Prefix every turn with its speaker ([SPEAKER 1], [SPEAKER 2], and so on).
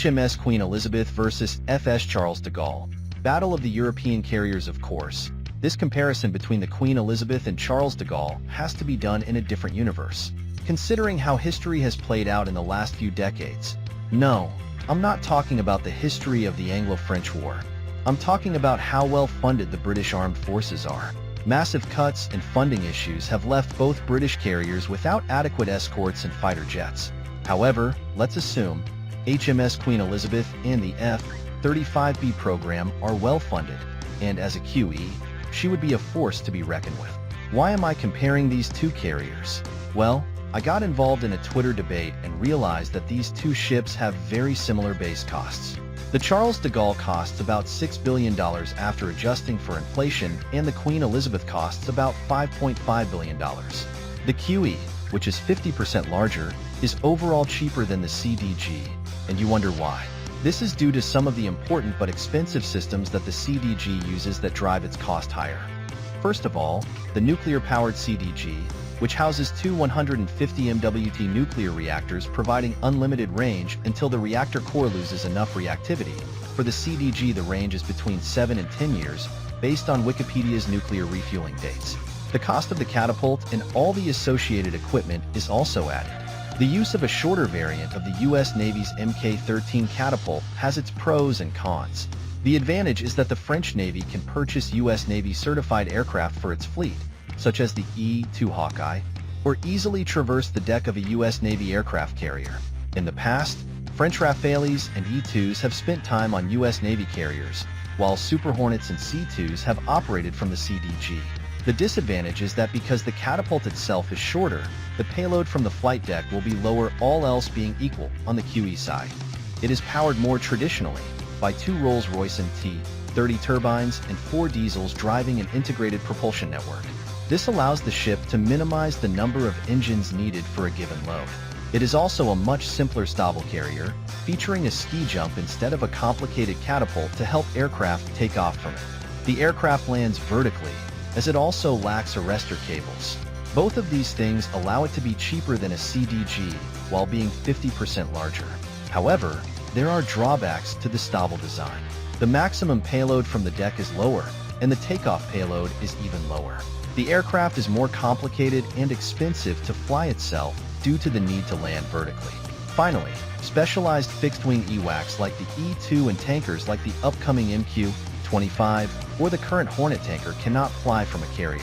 [SPEAKER 1] HMS Queen Elizabeth versus FS Charles de Gaulle. Battle of the European carriers, of course. This comparison between the Queen Elizabeth and Charles de Gaulle has to be done in a different universe, considering how history has played out in the last few decades. No, I'm not talking about the history of the Anglo-French War. I'm talking about how well funded the British armed forces are. Massive cuts and funding issues have left both British carriers without adequate escorts and fighter jets. However, let's assume HMS Queen Elizabeth and the F-35B program are well funded, and as a QE, she would be a force to be reckoned with. Why am I comparing these two carriers? Well, I got involved in a Twitter debate and realized that these two ships have very similar base costs. The Charles de Gaulle costs about $6 billion after adjusting for inflation, and the Queen Elizabeth costs about $5.5 billion. The QE, which is 50% larger, is overall cheaper than the CDG, and you wonder why. This is due to some of the important but expensive systems that the CDG uses that drive its cost higher. First of all, the nuclear-powered CDG, which houses two 150 MWT nuclear reactors providing unlimited range until the reactor core loses enough reactivity. For the CDG, the range is between 7 and 10 years, based on Wikipedia's nuclear refueling dates. The cost of the catapult and all the associated equipment is also added. The use of a shorter variant of the U.S. Navy's Mk-13 catapult has its pros and cons. The advantage is that the French Navy can purchase U.S. Navy certified aircraft for its fleet, such as the E-2 Hawkeye, or easily traverse the deck of a U.S. Navy aircraft carrier. In the past, French Rafales and E-2s have spent time on U.S. Navy carriers, while Super Hornets and C-2s have operated from the CDG. The disadvantage is that because the catapult itself is shorter, the payload from the flight deck will be lower, all else being equal, on the QE side. It is powered more traditionally by two Rolls-Royce T-30 turbines and 4 diesels driving an integrated propulsion network. This allows the ship to minimize the number of engines needed for a given load. It is also a much simpler stable carrier, featuring a ski jump instead of a complicated catapult to help aircraft take off from it. The aircraft lands vertically, as it also lacks arrestor cables. Both of these things allow it to be cheaper than a CDG while being 50% larger. However, there are drawbacks to the stable design. The maximum payload from the deck is lower, and the takeoff payload is even lower. The aircraft is more complicated and expensive to fly itself due to the need to land vertically. Finally, specialized fixed-wing EWACs like the E-2 and tankers like the upcoming MQ-25 or the current Hornet tanker cannot fly from a carrier.